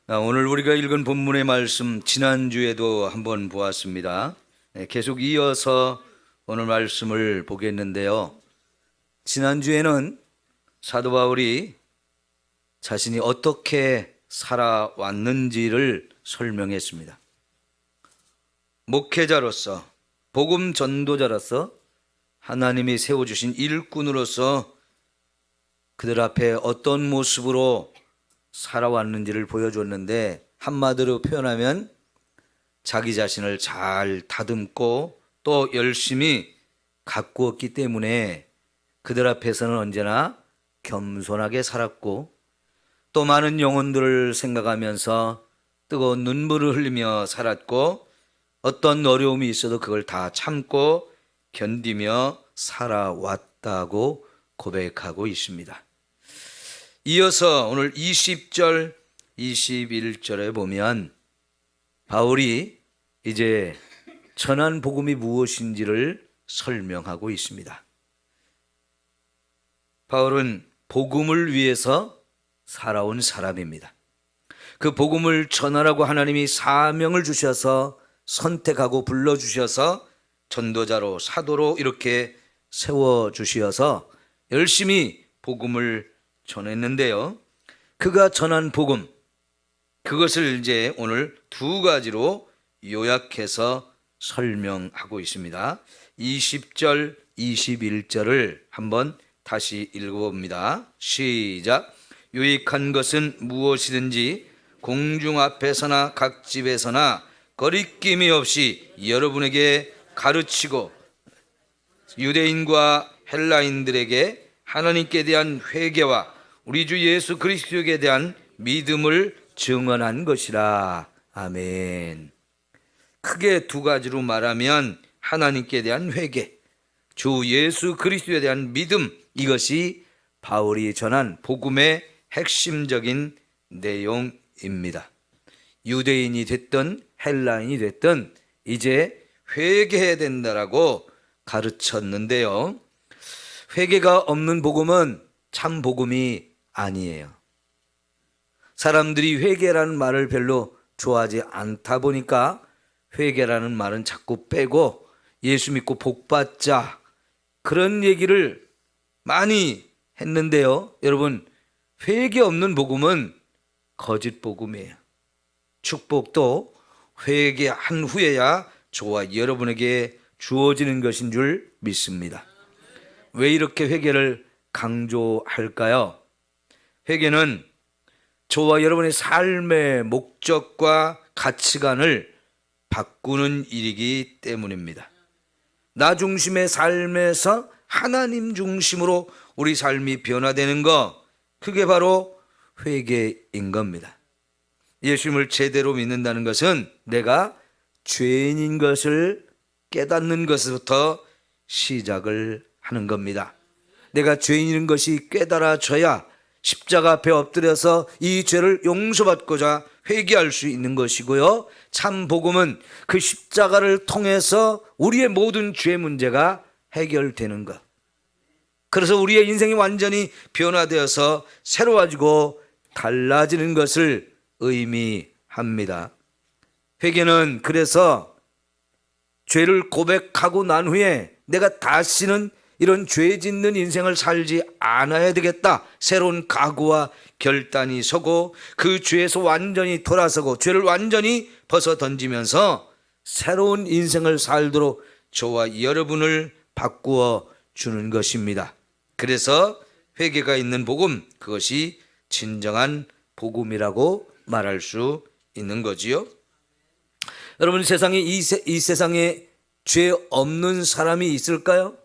오늘 우리가 읽은 본문의 말씀 지난주에도 한번 보았습니다. 계속 이어서 오늘 말씀을 보겠는데요. 지난주에는 사도 바울이 자신이 어떻게 살아왔는지를 설명했습니다. 목회자로서, 복음 전도자로서 하나님이 세워주신 일꾼으로서 그들 앞에 어떤 모습으로 살아왔는지를 보여줬는데, 한마디로 표현하면 자기 자신을 잘 다듬고 또 열심히 가꾸었기 때문에 그들 앞에서는 언제나 겸손하게 살았고, 또 많은 영혼들을 생각하면서 뜨거운 눈물을 흘리며 살았고, 어떤 어려움이 있어도 그걸 다 참고 견디며 살아왔다고 고백하고 있습니다. 이어서 오늘 20절, 21절에 보면 바울이 이제 전한 복음이 무엇인지를 설명하고 있습니다. 바울은 복음을 위해서 살아온 사람입니다. 그 복음을 전하라고 하나님이 사명을 주셔서 선택하고 불러주셔서 전도자로, 사도로 이렇게 세워주셔서 열심히 복음을 전했는데요. 그가 전한 복음, 그것을 이제 오늘 두 가지로 요약해서 설명하고 있습니다. 20절, 21절을 한번 다시 읽어봅니다. 시작. 유익한 것은 무엇이든지 공중 앞에서나 각 집에서나 거리낌이 없이 여러분에게 가르치고 유대인과 헬라인들에게 하나님께 대한 회개와 우리 주 예수 그리스도에 대한 믿음을 증언한 것이라. 아멘. 크게 두 가지로 말하면 하나님께 대한 회개, 주 예수 그리스도에 대한 믿음, 이것이 바울이 전한 복음의 핵심적인 내용입니다. 유대인이 됐든 헬라인이 됐든 이제 회개해야 된다라고 가르쳤는데요. 회개가 없는 복음은 참 복음이 아니에요. 사람들이 회개라는 말을 별로 좋아하지 않다 보니까 회개라는 말은 자꾸 빼고 예수 믿고 복 받자, 그런 얘기를 많이 했는데요. 여러분, 회개 없는 복음은 거짓 복음이에요. 축복도 회개한 후에야 저와 여러분에게 주어지는 것인 줄 믿습니다. 왜 이렇게 회개를 강조할까요? 회개는 저와 여러분의 삶의 목적과 가치관을 바꾸는 일이기 때문입니다. 나 중심의 삶에서 하나님 중심으로 우리 삶이 변화되는 것, 그게 바로 회개인 겁니다. 예수님을 제대로 믿는다는 것은 내가 죄인인 것을 깨닫는 것부터 시작을 하는 겁니다. 내가 죄인인 것이 깨달아져야 십자가 앞에 엎드려서 이 죄를 용서받고자 회개할 수 있는 것이고요. 참 복음은 그 십자가를 통해서 우리의 모든 죄 문제가 해결되는 것. 그래서 우리의 인생이 완전히 변화되어서 새로워지고 달라지는 것을 의미합니다. 회개는 그래서 죄를 고백하고 난 후에 내가 다시는 이런 죄 짓는 인생을 살지 않아야 되겠다, 새로운 각오와 결단이 서고 그 죄에서 완전히 돌아서고 죄를 완전히 벗어 던지면서 새로운 인생을 살도록 저와 여러분을 바꾸어 주는 것입니다. 그래서 회개가 있는 복음, 그것이 진정한 복음이라고 말할 수 있는 거지요. 여러분, 세상에 이 세상에 죄 없는 사람이 있을까요?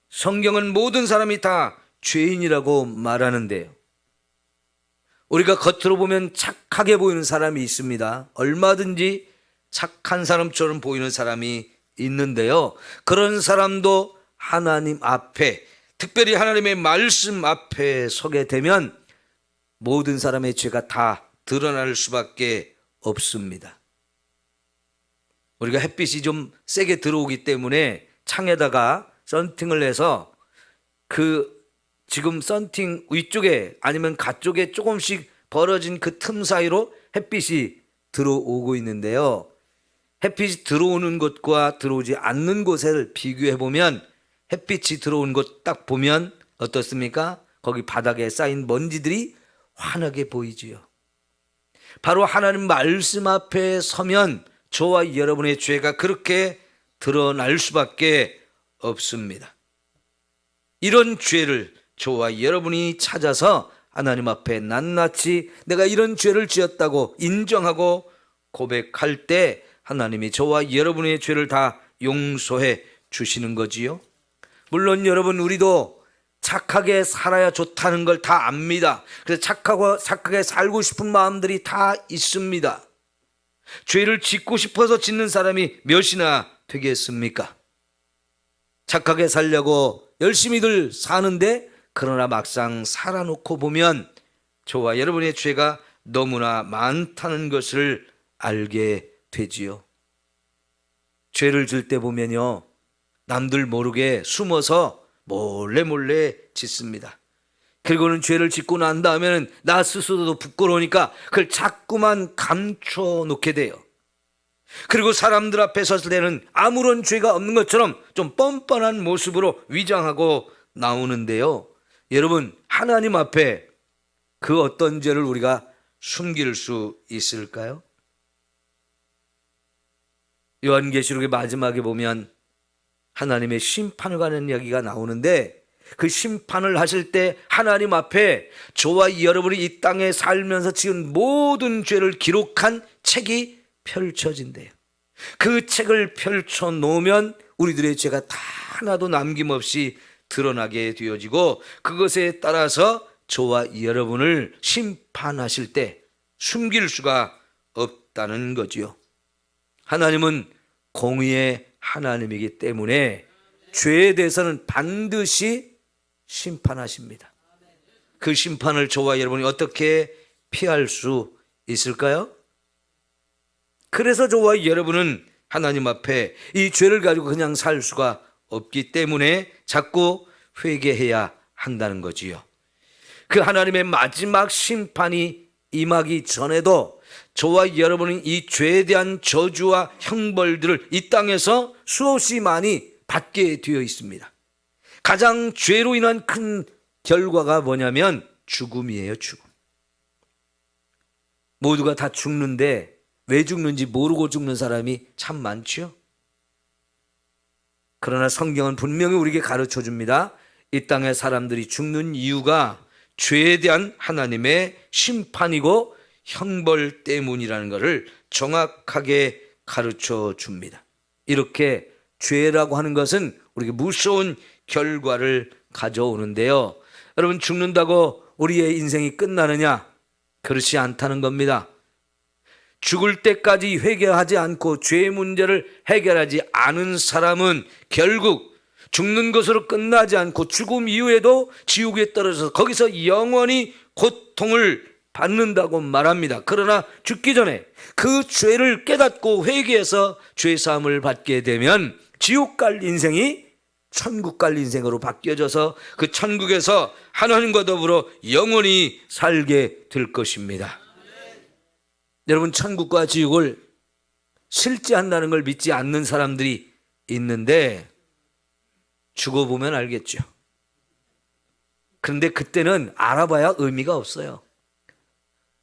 성경은 모든 사람이 다 죄인이라고 말하는데요. 우리가 겉으로 보면 착하게 보이는 사람이 있습니다. 얼마든지 착한 사람처럼 보이는 사람이 있는데요. 그런 사람도 하나님 앞에, 특별히 하나님의 말씀 앞에 서게 되면 모든 사람의 죄가 다 드러날 수밖에 없습니다. 우리가 햇빛이 좀 세게 들어오기 때문에 창에다가 썬팅을 해서 그 지금 썬팅 위쪽에 아니면 가쪽에 조금씩 벌어진 그 틈 사이로 햇빛이 들어오고 있는데요. 햇빛이 들어오는 곳과 들어오지 않는 곳을 비교해 보면 햇빛이 들어온 곳 딱 보면 어떻습니까? 거기 바닥에 쌓인 먼지들이 환하게 보이지요. 바로 하나님 말씀 앞에 서면 저와 여러분의 죄가 그렇게 드러날 수밖에 없습니다. 이런 죄를 저와 여러분이 찾아서 하나님 앞에 낱낱이 내가 이런 죄를 지었다고 인정하고 고백할 때 하나님이 저와 여러분의 죄를 다 용서해 주시는 거지요. 물론 여러분, 우리도 착하게 살아야 좋다는 걸 다 압니다. 그래서 착하게 살고 싶은 마음들이 다 있습니다. 죄를 짓고 싶어서 짓는 사람이 몇이나 되겠습니까? 착하게 살려고 열심히들 사는데 그러나 막상 살아놓고 보면 저와 여러분의 죄가 너무나 많다는 것을 알게 되지요. 죄를 질 때 보면요, 남들 모르게 숨어서 몰래 짓습니다. 그리고는 죄를 짓고 난 다음에는 나 스스로도 부끄러우니까 그걸 자꾸만 감춰 놓게 돼요. 그리고 사람들 앞에 섰을 때는 아무런 죄가 없는 것처럼 좀 뻔뻔한 모습으로 위장하고 나오는데요. 여러분, 하나님 앞에 그 어떤 죄를 우리가 숨길 수 있을까요? 요한계시록의 마지막에 보면 하나님의 심판을 관한 이야기가 나오는데 그 심판을 하실 때 하나님 앞에 저와 여러분이 이 땅에 살면서 지은 모든 죄를 기록한 책이 펼쳐진대요. 그 책을 펼쳐 놓으면 우리들의 죄가 다 하나도 남김없이 드러나게 되어지고 그것에 따라서 저와 여러분을 심판하실 때 숨길 수가 없다는 거지요. 하나님은 공의의 하나님이기 때문에 죄에 대해서는 반드시 심판하십니다. 그 심판을 저와 여러분이 어떻게 피할 수 있을까요? 그래서 저와 여러분은 하나님 앞에 이 죄를 가지고 그냥 살 수가 없기 때문에 자꾸 회개해야 한다는 거지요. 그 하나님의 마지막 심판이 임하기 전에도 저와 여러분은 이 죄에 대한 저주와 형벌들을 이 땅에서 수없이 많이 받게 되어 있습니다. 가장 죄로 인한 큰 결과가 뭐냐면 죽음이에요. 죽음. 모두가 다 죽는데 왜 죽는지 모르고 죽는 사람이 참 많죠. 그러나 성경은 분명히 우리에게 가르쳐 줍니다. 이 땅의 사람들이 죽는 이유가 죄에 대한 하나님의 심판이고 형벌 때문이라는 것을 정확하게 가르쳐 줍니다. 이렇게 죄라고 하는 것은 우리에게 무서운 결과를 가져오는데요. 여러분, 죽는다고 우리의 인생이 끝나느냐? 그렇지 않다는 겁니다. 죽을 때까지 회개하지 않고 죄의 문제를 해결하지 않은 사람은 결국 죽는 것으로 끝나지 않고 죽음 이후에도 지옥에 떨어져서 거기서 영원히 고통을 받는다고 말합니다. 그러나 죽기 전에 그 죄를 깨닫고 회개해서 죄사함을 받게 되면 지옥 갈 인생이 천국 갈 인생으로 바뀌어져서 그 천국에서 하나님과 더불어 영원히 살게 될 것입니다. 여러분, 천국과 지옥을 실제한다는 걸 믿지 않는 사람들이 있는데 죽어보면 알겠죠. 그런데 그때는 알아봐야 의미가 없어요.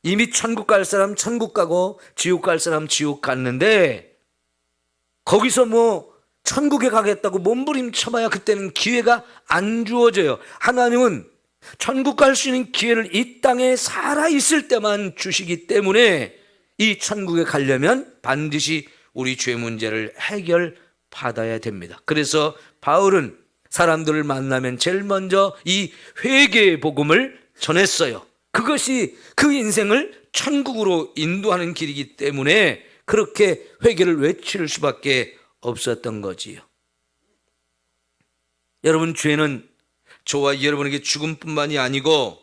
이미 천국 갈 사람 천국 가고 지옥 갈 사람 지옥 갔는데 거기서 천국에 가겠다고 몸부림쳐봐야 그때는 기회가 안 주어져요. 하나님은 천국 갈 수 있는 기회를 이 땅에 살아있을 때만 주시기 때문에 이 천국에 가려면 반드시 우리 죄 문제를 해결받아야 됩니다. 그래서 바울은 사람들을 만나면 제일 먼저 이 회개의 복음을 전했어요. 그것이 그 인생을 천국으로 인도하는 길이기 때문에 그렇게 회개를 외칠 수밖에 없었던 거지요. 여러분, 죄는 저와 여러분에게 죽음뿐만이 아니고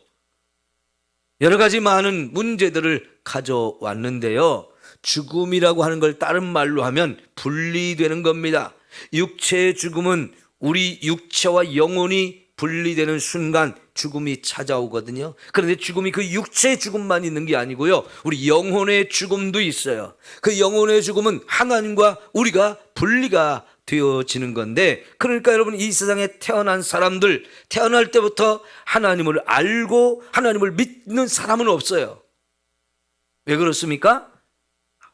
여러 가지 많은 문제들을 가져왔는데요. 죽음이라고 하는 걸 다른 말로 하면 분리되는 겁니다. 육체의 죽음은 우리 육체와 영혼이 분리되는 순간 죽음이 찾아오거든요. 그런데 죽음이 그 육체의 죽음만 있는 게 아니고요. 우리 영혼의 죽음도 있어요. 그 영혼의 죽음은 하나님과 우리가 분리가 되어지는 건데, 그러니까 여러분, 이 세상에 태어난 사람들, 태어날 때부터 하나님을 알고 하나님을 믿는 사람은 없어요. 왜 그렇습니까?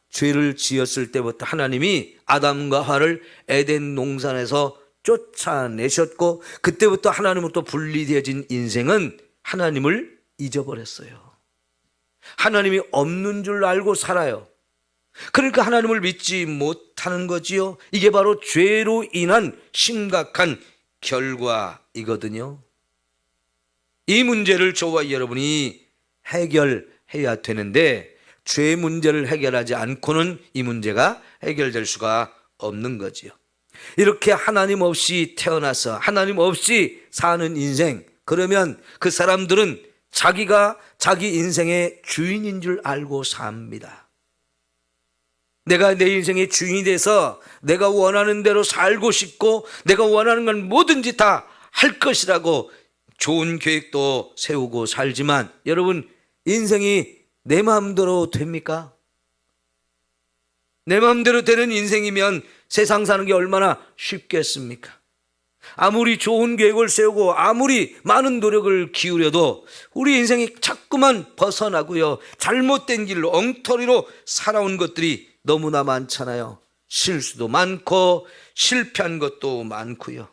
죄를 지었을 때부터 하나님이 아담과 하와를 에덴 농산에서 쫓아내셨고, 그때부터 하나님으로부터 분리되어진 인생은 하나님을 잊어버렸어요. 하나님이 없는 줄 알고 살아요. 그러니까 하나님을 믿지 못하는 거지요. 이게 바로 죄로 인한 심각한 결과이거든요. 이 문제를 저와 여러분이 해결해야 되는데, 죄 문제를 해결하지 않고는 이 문제가 해결될 수가 없는 거지요. 이렇게 하나님 없이 태어나서 하나님 없이 사는 인생, 그러면 그 사람들은 자기가 자기 인생의 주인인 줄 알고 삽니다. 내가 내 인생의 주인이 돼서 내가 원하는 대로 살고 싶고 내가 원하는 건 뭐든지 다 할 것이라고 좋은 계획도 세우고 살지만, 여러분, 인생이 내 마음대로 됩니까? 내 마음대로 되는 인생이면 세상 사는 게 얼마나 쉽겠습니까? 아무리 좋은 계획을 세우고 아무리 많은 노력을 기울여도 우리 인생이 자꾸만 벗어나고요, 잘못된 길로 엉터리로 살아온 것들이 너무나 많잖아요. 실수도 많고 실패한 것도 많고요.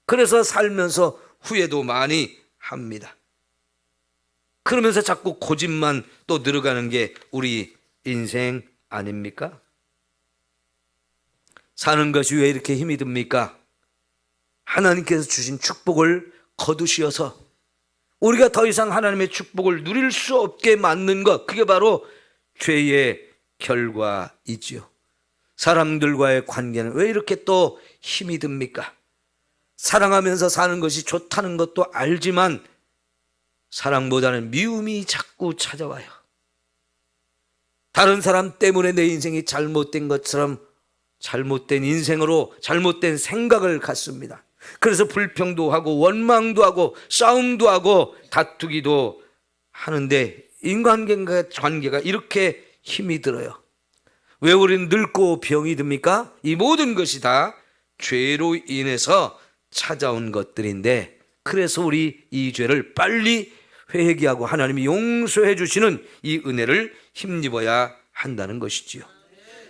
그래서 살면서 후회도 많이 합니다. 그러면서 자꾸 고집만 또 늘어가는 게 우리 인생 아닙니까? 사는 것이 왜 이렇게 힘이 듭니까? 하나님께서 주신 축복을 거두시어서 우리가 더 이상 하나님의 축복을 누릴 수 없게 만든 것, 그게 바로 죄의 결과이지요. 사람들과의 관계는 왜 이렇게 또 힘이 듭니까? 사랑하면서 사는 것이 좋다는 것도 알지만 사랑보다는 미움이 자꾸 찾아와요. 다른 사람 때문에 내 인생이 잘못된 것처럼 잘못된 인생으로 잘못된 생각을 갖습니다. 그래서 불평도 하고 원망도 하고 싸움도 하고 다투기도 하는데, 인간관계가 이렇게 힘이 들어요. 왜 우리는 늙고 병이 듭니까? 이 모든 것이 다 죄로 인해서 찾아온 것들인데, 그래서 우리 이 죄를 빨리 회개하고 하나님이 용서해 주시는 이 은혜를 힘입어야 한다는 것이지요.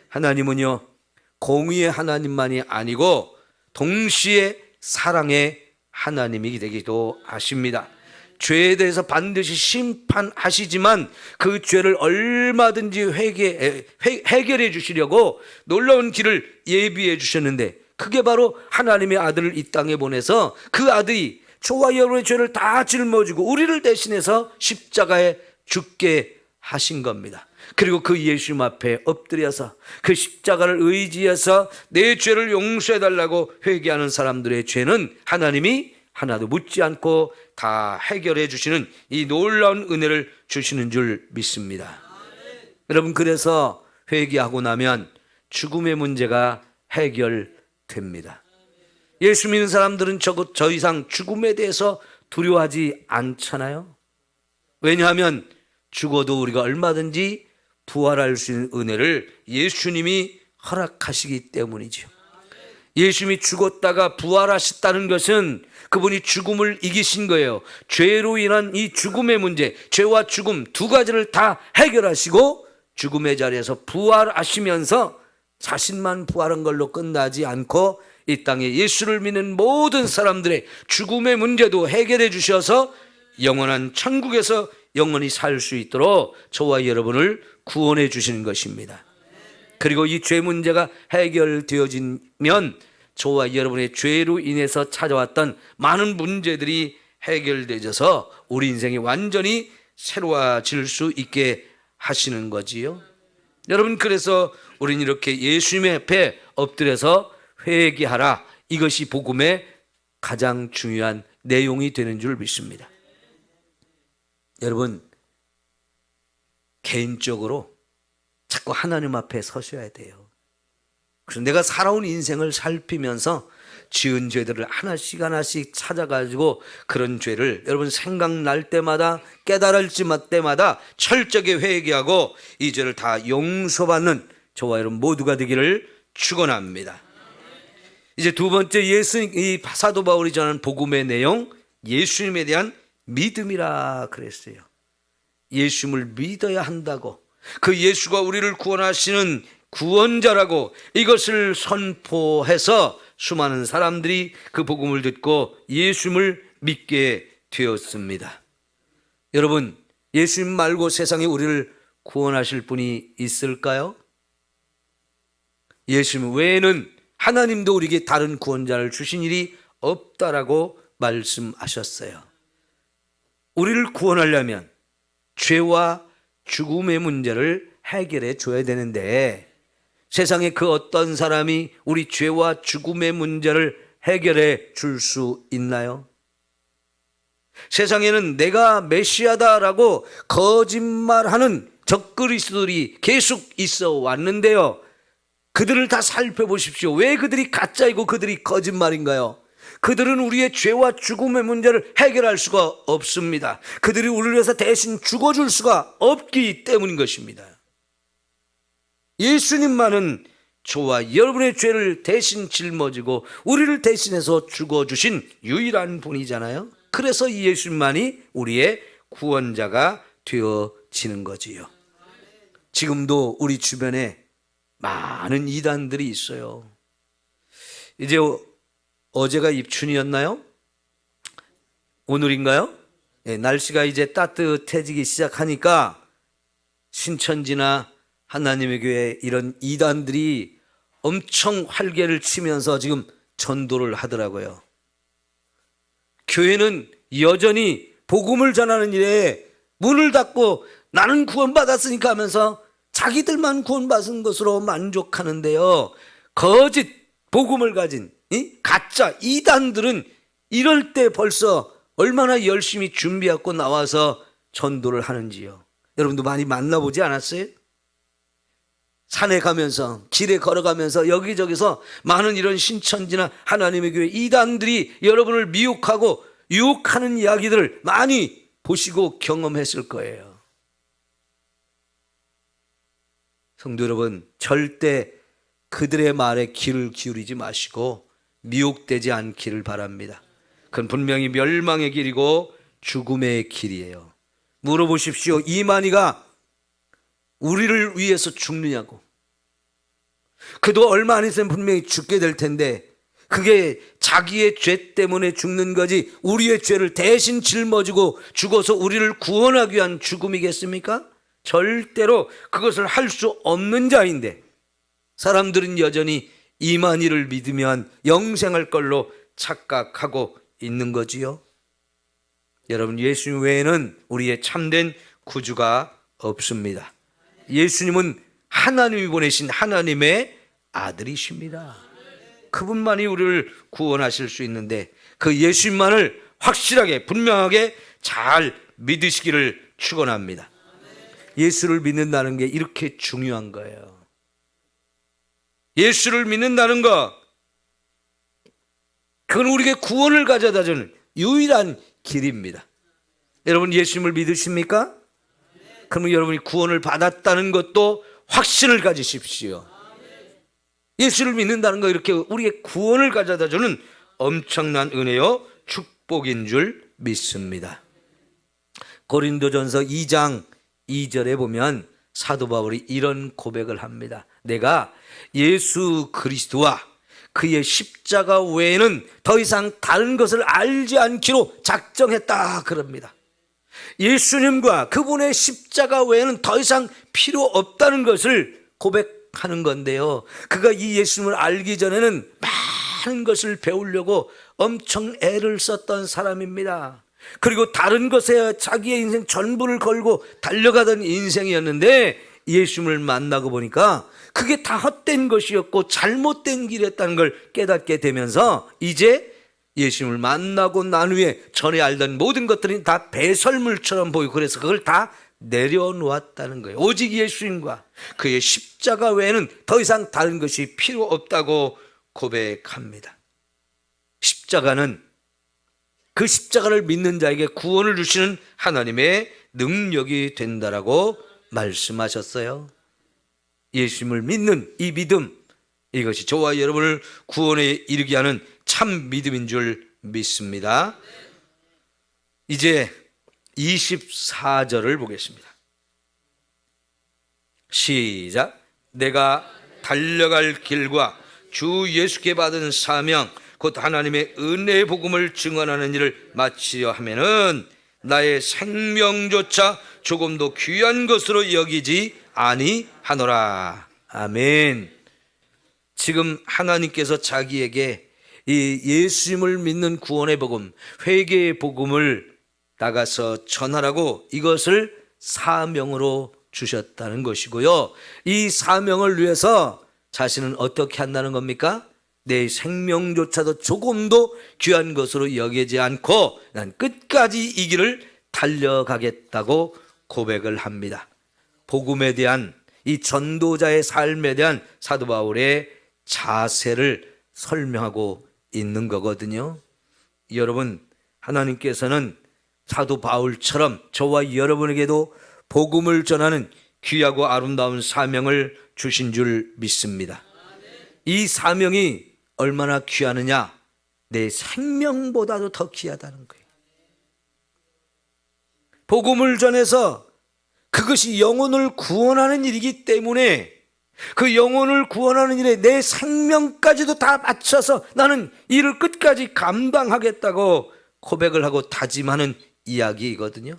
하나님은요, 공의의 하나님만이 아니고 동시에 사랑의 하나님이 되기도 하십니다. 죄에 대해서 반드시 심판하시지만 그 죄를 얼마든지 해결해 주시려고 놀라운 길을 예비해 주셨는데, 그게 바로 하나님의 아들을 이 땅에 보내서 그 아들이 저와 여러분의 죄를 다 짊어지고 우리를 대신해서 십자가에 죽게 하신 겁니다. 그리고 그 예수님 앞에 엎드려서 그 십자가를 의지해서 내 죄를 용서해 달라고 회개하는 사람들의 죄는 하나님이 하나도 묻지 않고 다 해결해 주시는 이 놀라운 은혜를 주시는 줄 믿습니다. 여러분, 그래서 회개하고 나면 죽음의 문제가 해결됩니다. 예수 믿는 사람들은 더 이상 죽음에 대해서 두려워하지 않잖아요. 왜냐하면 죽어도 우리가 얼마든지 부활할 수 있는 은혜를 예수님이 허락하시기 때문이죠. 예수님이 죽었다가 부활하셨다는 것은 그분이 죽음을 이기신 거예요. 죄로 인한 이 죽음의 문제, 죄와 죽음 두 가지를 다 해결하시고 죽음의 자리에서 부활하시면서 자신만 부활한 걸로 끝나지 않고 이 땅에 예수를 믿는 모든 사람들의 죽음의 문제도 해결해 주셔서 영원한 천국에서 영원히 살 수 있도록 저와 여러분을 구원해 주시는 것입니다. 그리고 이 죄 문제가 해결되어지면 저와 여러분의 죄로 인해서 찾아왔던 많은 문제들이 해결되어서 우리 인생이 완전히 새로워질 수 있게 하시는 거지요. 여러분, 그래서 우리는 이렇게 예수님 앞에 엎드려서 회개하라, 이것이 복음의 가장 중요한 내용이 되는 줄 믿습니다. 여러분, 개인적으로 자꾸 하나님 앞에 서셔야 돼요. 그래서 내가 살아온 인생을 살피면서 지은 죄들을 하나씩 하나씩 찾아가지고 그런 죄를 여러분 생각날 때마다 깨달을 때마다 철저하게 회개하고 이 죄를 다 용서받는 저와 여러분 모두가 되기를 축원합니다. 이제 두 번째 이 사도 바울이 전하는 복음의 내용, 예수님에 대한 믿음이라 그랬어요. 예수님을 믿어야 한다고, 그 예수가 우리를 구원하시는 구원자라고 이것을 선포해서 수많은 사람들이 그 복음을 듣고 예수님을 믿게 되었습니다. 여러분, 예수님 말고 세상에 우리를 구원하실 분이 있을까요? 예수님 외에는 하나님도 우리에게 다른 구원자를 주신 일이 없다라고 말씀하셨어요. 우리를 구원하려면 죄와 죽음의 문제를 해결해 줘야 되는데 세상에 그 어떤 사람이 우리 죄와 죽음의 문제를 해결해 줄 수 있나요? 세상에는 내가 메시아다라고 거짓말하는 적그리스도들이 계속 있어 왔는데요. 그들을 다 살펴보십시오. 왜 그들이 가짜이고 그들이 거짓말인가요? 그들은 우리의 죄와 죽음의 문제를 해결할 수가 없습니다. 그들이 우리를 위해서 대신 죽어줄 수가 없기 때문인 것입니다. 예수님만은 저와 여러분의 죄를 대신 짊어지고 우리를 대신해서 죽어주신 유일한 분이잖아요. 그래서 이 예수님만이 우리의 구원자가 되어지는 거지요. 지금도 우리 주변에 많은 이단들이 있어요. 이제 어제가 입춘이었나요? 오늘인가요? 네, 날씨가 이제 따뜻해지기 시작하니까 신천지나 하나님의 교회 이런 이단들이 엄청 활개를 치면서 지금 전도를 하더라고요. 교회는 여전히 복음을 전하는 일에 문을 닫고 나는 구원받았으니까 하면서 자기들만 구원받은 것으로 만족하는데요. 거짓 복음을 가진 가짜 이단들은 이럴 때 벌써 얼마나 열심히 준비하고 나와서 전도를 하는지요. 여러분도 많이 만나보지 않았어요? 산에 가면서 길에 걸어가면서 여기저기서 많은 이런 신천지나 하나님의 교회 이단들이 여러분을 미혹하고 유혹하는 이야기들을 많이 보시고 경험했을 거예요. 성도 여러분, 절대 그들의 말에 귀를 기울이지 마시고 미혹되지 않기를 바랍니다. 그건 분명히 멸망의 길이고 죽음의 길이에요. 물어보십시오. 이만희가 우리를 위해서 죽느냐고. 그도 얼마 안 있으면 분명히 죽게 될 텐데 그게 자기의 죄 때문에 죽는 거지 우리의 죄를 대신 짊어지고 죽어서 우리를 구원하기 위한 죽음이겠습니까? 절대로 그것을 할 수 없는 자인데 사람들은 여전히 이만희를 믿으면 영생할 걸로 착각하고 있는 거지요. 여러분, 예수님 외에는 우리의 참된 구주가 없습니다. 예수님은 하나님이 보내신 하나님의 아들이십니다. 그분만이 우리를 구원하실 수 있는데 그 예수님만을 확실하게 분명하게 잘 믿으시기를 축원합니다. 예수를 믿는다는 게 이렇게 중요한 거예요. 예수를 믿는다는 것, 그건 우리에게 구원을 가져다 주는 유일한 길입니다. 여러분, 예수님을 믿으십니까? 그러면 여러분이 구원을 받았다는 것도 확신을 가지십시오. 예수를 믿는다는 거 이렇게 우리의 구원을 가져다 주는 엄청난 은혜요 축복인 줄 믿습니다. 고린도전서 2장 2절에 보면 사도 바울이 이런 고백을 합니다. 내가 예수 그리스도와 그의 십자가 외에는 더 이상 다른 것을 알지 않기로 작정했다 그럽니다. 예수님과 그분의 십자가 외에는 더 이상 필요 없다는 것을 고백하는 건데요. 그가 이 예수님을 알기 전에는 많은 것을 배우려고 엄청 애를 썼던 사람입니다. 그리고 다른 것에 자기의 인생 전부를 걸고 달려가던 인생이었는데 예수님을 만나고 보니까 그게 다 헛된 것이었고 잘못된 길이었다는 걸 깨닫게 되면서 이제 예수님을 만나고 난 후에 전에 알던 모든 것들이 다 배설물처럼 보이고 그래서 그걸 다 내려놓았다는 거예요. 오직 예수님과 그의 십자가 외에는 더 이상 다른 것이 필요 없다고 고백합니다. 십자가는 그 십자가를 믿는 자에게 구원을 주시는 하나님의 능력이 된다라고 말씀하셨어요. 예수님을 믿는 이 믿음, 이것이 저와 여러분을 구원에 이르게 하는 참 믿음인 줄 믿습니다. 이제 24절을 보겠습니다. 시작. 내가 달려갈 길과 주 예수께 받은 사명 곧 하나님의 은혜의 복음을 증언하는 일을 마치려 하면은 나의 생명조차 조금도 귀한 것으로 여기지 아니하노라. 아멘. 지금 하나님께서 자기에게 이 예수님을 믿는 구원의 복음, 회개의 복음을 나가서 전하라고 이것을 사명으로 주셨다는 것이고요. 이 사명을 위해서 자신은 어떻게 한다는 겁니까? 내 생명조차도 조금도 귀한 것으로 여기지 않고 난 끝까지 이 길을 달려가겠다고 고백을 합니다. 복음에 대한 이 전도자의 삶에 대한 사도 바울의 자세를 설명하고 있는 거거든요. 여러분, 하나님께서는 사도 바울처럼 저와 여러분에게도 복음을 전하는 귀하고 아름다운 사명을 주신 줄 믿습니다. 이 사명이 얼마나 귀하느냐? 내 생명보다도 더 귀하다는 거예요. 복음을 전해서 그것이 영혼을 구원하는 일이기 때문에 그 영혼을 구원하는 일에 내 생명까지도 다 바쳐서 나는 이를 끝까지 감당하겠다고 고백을 하고 다짐하는 이야기이거든요.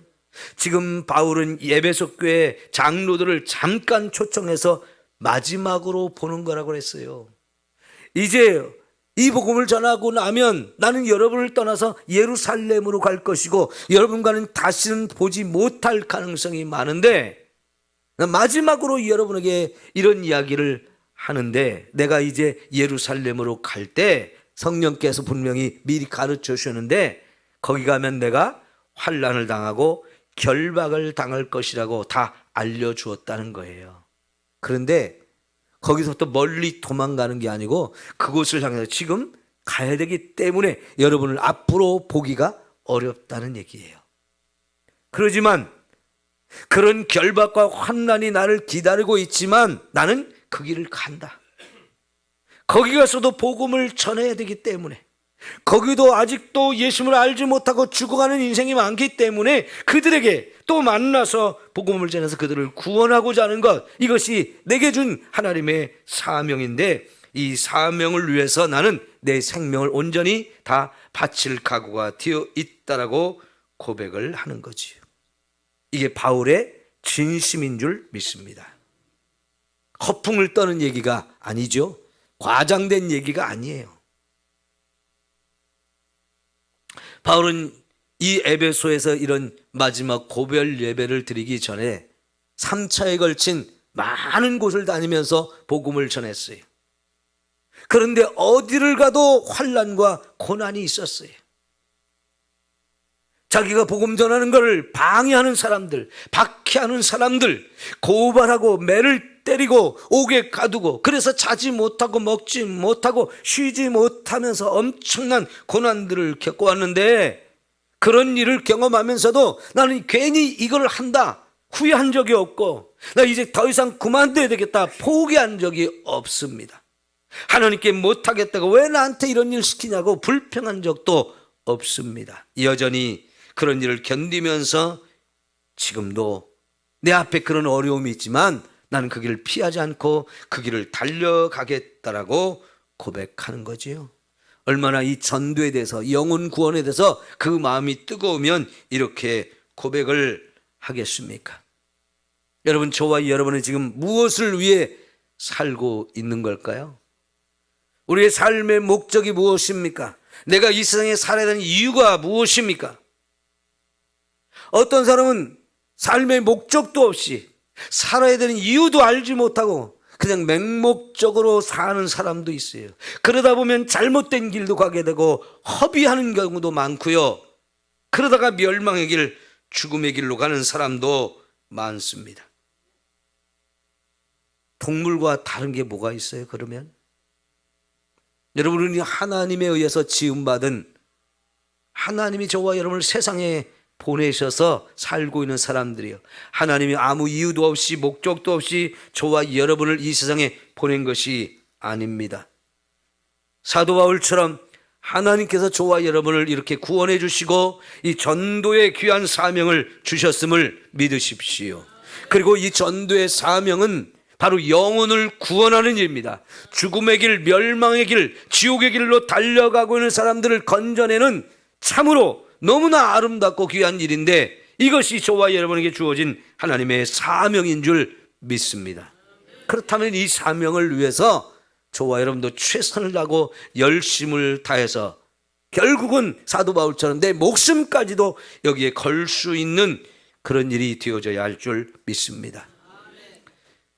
지금 바울은 에베소 교회 장로들을 잠깐 초청해서 마지막으로 보는 거라고 했어요. 이제 이 복음을 전하고 나면 나는 여러분을 떠나서 예루살렘으로 갈 것이고 여러분과는 다시는 보지 못할 가능성이 많은데 마지막으로 여러분에게 이런 이야기를 하는데 내가 이제 예루살렘으로 갈 때 성령께서 분명히 미리 가르쳐 주셨는데 거기 가면 내가 환난을 당하고 결박을 당할 것이라고 다 알려주었다는 거예요. 그런데 거기서부터 멀리 도망가는 게 아니고 그곳을 향해서 지금 가야 되기 때문에 여러분을 앞으로 보기가 어렵다는 얘기예요. 그러지만 그런 결박과 환난이 나를 기다리고 있지만 나는 그 길을 간다. 거기 가서도 복음을 전해야 되기 때문에 거기도 아직도 예수님을 알지 못하고 죽어가는 인생이 많기 때문에 그들에게 또 만나서 복음을 전해서 그들을 구원하고자 하는 것, 이것이 내게 준 하나님의 사명인데 이 사명을 위해서 나는 내 생명을 온전히 다 바칠 각오가 되어 있다라고 고백을 하는 거지요. 이게 바울의 진심인 줄 믿습니다. 허풍을 떠는 얘기가 아니죠. 과장된 얘기가 아니에요. 바울은 이 에베소에서 이런 마지막 고별 예배를 드리기 전에 3차에 걸친 많은 곳을 다니면서 복음을 전했어요. 그런데 어디를 가도 환난과 고난이 있었어요. 자기가 복음 전하는 것을 방해하는 사람들, 박해하는 사람들, 고발하고 매를 때리고 옥에 가두고 그래서 자지 못하고 먹지 못하고 쉬지 못하면서 엄청난 고난들을 겪어왔는데 그런 일을 경험하면서도 나는 괜히 이걸 한다 후회한 적이 없고 나 이제 더 이상 그만둬야 되겠다 포기한 적이 없습니다. 하나님께 못하겠다고 왜 나한테 이런 일 시키냐고 불평한 적도 없습니다. 여전히 그런 일을 견디면서 지금도 내 앞에 그런 어려움이 있지만 나는 그 길을 피하지 않고 그 길을 달려가겠다라고 고백하는 거지요. 얼마나 이 전도에 대해서 영혼 구원에 대해서 그 마음이 뜨거우면 이렇게 고백을 하겠습니까? 여러분, 저와 여러분은 지금 무엇을 위해 살고 있는 걸까요? 우리의 삶의 목적이 무엇입니까? 내가 이 세상에 살아야 되는 이유가 무엇입니까? 어떤 사람은 삶의 목적도 없이 살아야 되는 이유도 알지 못하고 그냥 맹목적으로 사는 사람도 있어요. 그러다 보면 잘못된 길도 가게 되고 허비하는 경우도 많고요. 그러다가 멸망의 길, 죽음의 길로 가는 사람도 많습니다. 동물과 다른 게 뭐가 있어요, 그러면? 여러분은 하나님에 의해서 지음받은, 하나님이 저와 여러분을 세상에 보내셔서 살고 있는 사람들이요, 하나님이 아무 이유도 없이 목적도 없이 저와 여러분을 이 세상에 보낸 것이 아닙니다. 사도 바울처럼 하나님께서 저와 여러분을 이렇게 구원해 주시고 이 전도의 귀한 사명을 주셨음을 믿으십시오. 그리고 이 전도의 사명은 바로 영혼을 구원하는 일입니다. 죽음의 길, 멸망의 길, 지옥의 길로 달려가고 있는 사람들을 건져내는 참으로 너무나 아름답고 귀한 일인데, 이것이 저와 여러분에게 주어진 하나님의 사명인 줄 믿습니다. 그렇다면 이 사명을 위해서 저와 여러분도 최선을 다하고 열심을 다해서 결국은 사도 바울처럼 내 목숨까지도 여기에 걸 수 있는 그런 일이 되어져야 할 줄 믿습니다.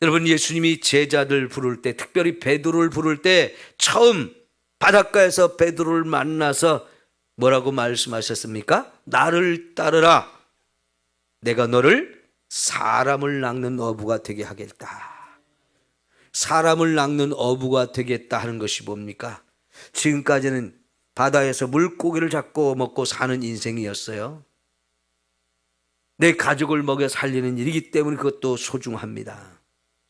여러분, 예수님이 제자들 부를 때, 특별히 베드로를 부를 때 처음 바닷가에서 베드로를 만나서 뭐라고 말씀하셨습니까? 나를 따르라. 내가 너를 사람을 낚는 어부가 되게 하겠다. 사람을 낚는 어부가 되겠다 하는 것이 뭡니까? 지금까지는 바다에서 물고기를 잡고 먹고 사는 인생이었어요. 내 가족을 먹여 살리는 일이기 때문에 그것도 소중합니다.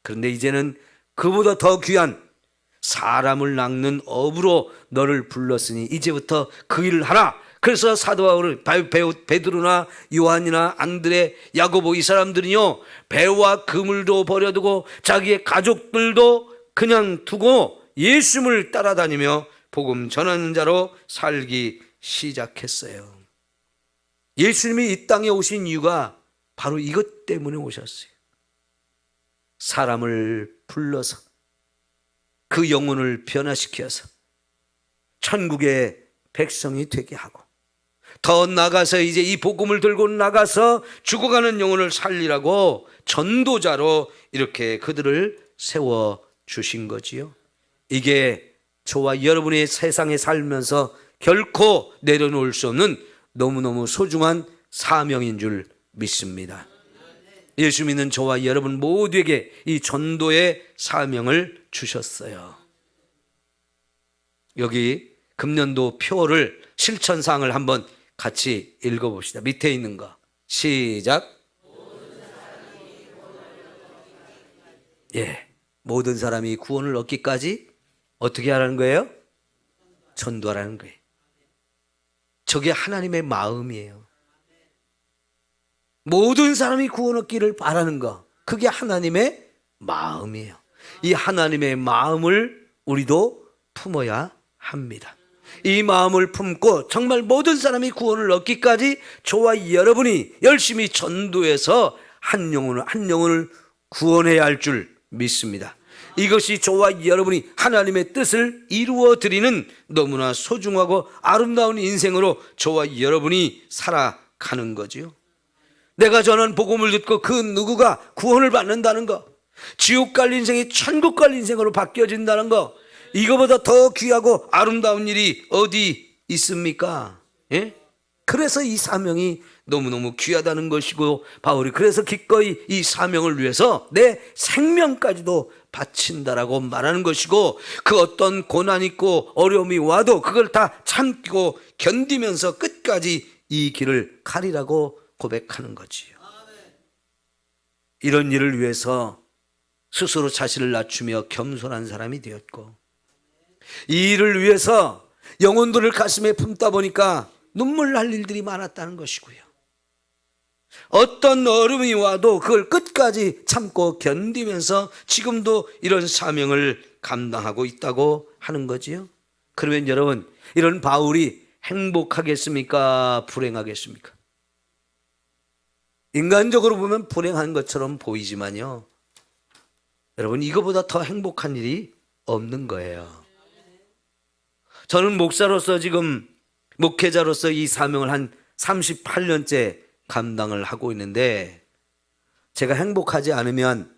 그런데 이제는 그보다 더 귀한 사람을 낚는 어부로 너를 불렀으니 이제부터 그 일을 하라. 그래서 사도 바울은 베드로나 요한이나 안드레, 야고보 이 사람들은요, 배와 그물도 버려두고 자기의 가족들도 그냥 두고 예수님을 따라다니며 복음 전하는 자로 살기 시작했어요. 예수님이 이 땅에 오신 이유가 바로 이것 때문에 오셨어요. 사람을 불러서 그 영혼을 변화시켜서 천국의 백성이 되게 하고, 더 나가서 이제 이 복음을 들고 나가서 죽어가는 영혼을 살리라고 전도자로 이렇게 그들을 세워주신 거지요. 이게 저와 여러분이 세상에 살면서 결코 내려놓을 수 없는 너무너무 소중한 사명인 줄 믿습니다. 예수 믿는 저와 여러분 모두에게 이 전도의 사명을 주셨어요. 여기 금년도 표를, 실천사항을 한번 같이 읽어봅시다. 밑에 있는 거 시작. 예, 모든 사람이 구원을 얻기까지 어떻게 하라는 거예요? 전도하라는 거예요. 저게 하나님의 마음이에요. 모든 사람이 구원 얻기를 바라는 거, 그게 하나님의 마음이에요. 이 하나님의 마음을 우리도 품어야 합니다. 이 마음을 품고 정말 모든 사람이 구원을 얻기까지 저와 여러분이 열심히 전도해서 한 영혼을 구원해야 할 줄 믿습니다. 이것이 저와 여러분이 하나님의 뜻을 이루어 드리는 너무나 소중하고 아름다운 인생으로 저와 여러분이 살아가는 거지요. 내가 전한 복음을 듣고 그 누구가 구원을 받는다는 거, 지옥 갈 인생이 천국 갈 인생으로 바뀌어진다는 거, 이거보다 더 귀하고 아름다운 일이 어디 있습니까? 예? 그래서 이 사명이 너무너무 귀하다는 것이고, 바울이 그래서 기꺼이 이 사명을 위해서 내 생명까지도 바친다라고 말하는 것이고, 그 어떤 고난 있고 어려움이 와도 그걸 다 참고 견디면서 끝까지 이 길을 가리라고 고백하는 거지요. 이런 일을 위해서 스스로 자신을 낮추며 겸손한 사람이 되었고, 이 일을 위해서 영혼들을 가슴에 품다 보니까 눈물 날 일들이 많았다는 것이고요. 어떤 어려움이 와도 그걸 끝까지 참고 견디면서 지금도 이런 사명을 감당하고 있다고 하는 거지요. 그러면 여러분, 이런 바울이 행복하겠습니까? 불행하겠습니까? 인간적으로 보면 불행한 것처럼 보이지만요, 여러분, 이거보다 더 행복한 일이 없는 거예요. 저는 목사로서, 지금 목회자로서 이 사명을 한 38년째 감당을 하고 있는데, 제가 행복하지 않으면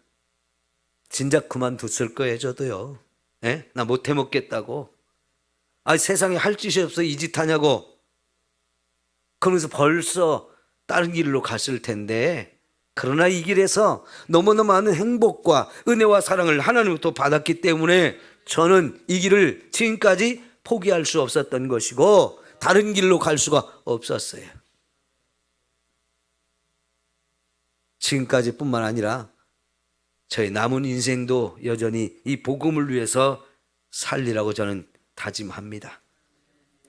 진작 그만뒀을 거예요. 저도요. 예? 나 못해 먹겠다고. 세상에 할 짓이 없어 이 짓 하냐고. 그러면서 벌써 다른 길로 갔을 텐데, 그러나 이 길에서 너무나 많은 행복과 은혜와 사랑을 하나님부터 받았기 때문에 저는 이 길을 지금까지 포기할 수 없었던 것이고 다른 길로 갈 수가 없었어요. 지금까지뿐만 아니라 저의 남은 인생도 여전히 이 복음을 위해서 살리라고 저는 다짐합니다.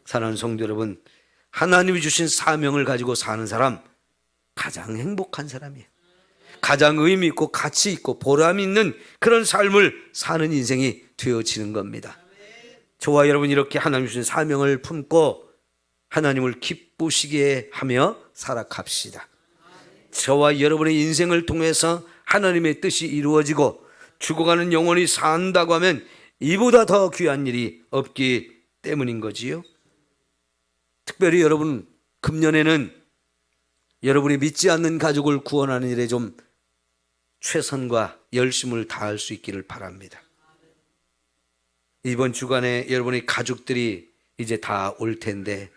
사랑하는 성도 여러분, 하나님이 주신 사명을 가지고 사는 사람 가장 행복한 사람이에요. 가장 의미 있고 가치 있고 보람 있는 그런 삶을 사는 인생이 되어지는 겁니다. 저와 여러분 이렇게 하나님 주신 사명을 품고 하나님을 기쁘시게 하며 살아갑시다. 저와 여러분의 인생을 통해서 하나님의 뜻이 이루어지고 죽어가는 영혼이 산다고 하면 이보다 더 귀한 일이 없기 때문인 거지요. 특별히 여러분 금년에는 여러분이 믿지 않는 가족을 구원하는 일에 좀 최선과 열심을 다할 수 있기를 바랍니다. 이번 주간에 여러분의 가족들이 이제 다 올 텐데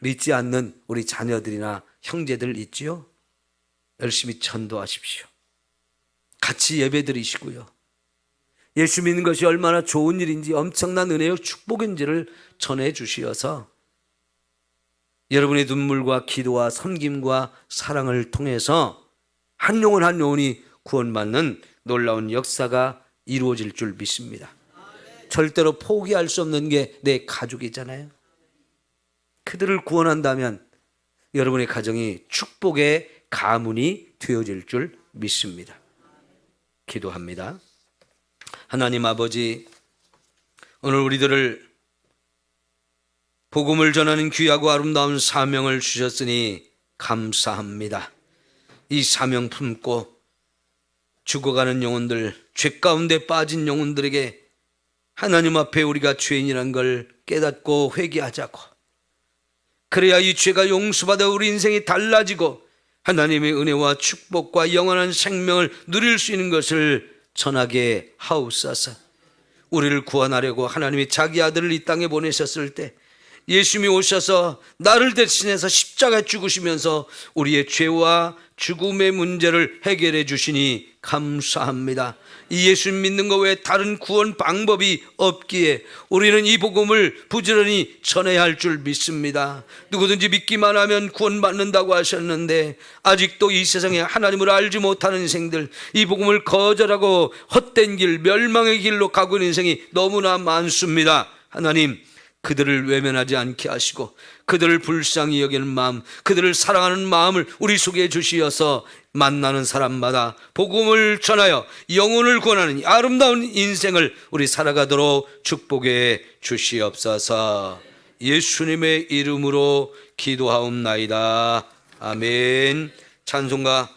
믿지 않는 우리 자녀들이나 형제들 있지요? 열심히 전도하십시오. 같이 예배드리시고요. 예수 믿는 것이 얼마나 좋은 일인지 엄청난 은혜요 축복인지를 전해주시어서 여러분의 눈물과 기도와 섬김과 사랑을 통해서 한 영혼 한 영혼이 구원받는 놀라운 역사가 이루어질 줄 믿습니다. 절대로 포기할 수 없는 게 내 가족이잖아요. 그들을 구원한다면 여러분의 가정이 축복의 가문이 되어질 줄 믿습니다. 기도합니다. 하나님 아버지, 오늘 우리들을 복음을 전하는 귀하고 아름다운 사명을 주셨으니 감사합니다. 이 사명 품고 죽어가는 영혼들, 죄 가운데 빠진 영혼들에게 하나님 앞에 우리가 죄인이란 걸 깨닫고 회개하자고, 그래야 이 죄가 용서받아 우리 인생이 달라지고 하나님의 은혜와 축복과 영원한 생명을 누릴 수 있는 것을 전하게 하옵소서. 우리를 구원하려고 하나님이 자기 아들을 이 땅에 보내셨을 때 예수님이 오셔서 나를 대신해서 십자가에 죽으시면서 우리의 죄와 죽음의 문제를 해결해 주시니 감사합니다. 이 예수 믿는 것 외에 다른 구원 방법이 없기에 우리는 이 복음을 부지런히 전해야 할 줄 믿습니다. 누구든지 믿기만 하면 구원받는다고 하셨는데 아직도 이 세상에 하나님을 알지 못하는 인생들, 이 복음을 거절하고 헛된 길, 멸망의 길로 가고 있는 인생이 너무나 많습니다. 하나님, 그들을 외면하지 않게 하시고 그들을 불쌍히 여기는 마음, 그들을 사랑하는 마음을 우리 속에 주시어서 만나는 사람마다 복음을 전하여 영혼을 구원하는 아름다운 인생을 우리 살아가도록 축복해 주시옵소서. 예수님의 이름으로 기도하옵나이다. 아멘. 찬송가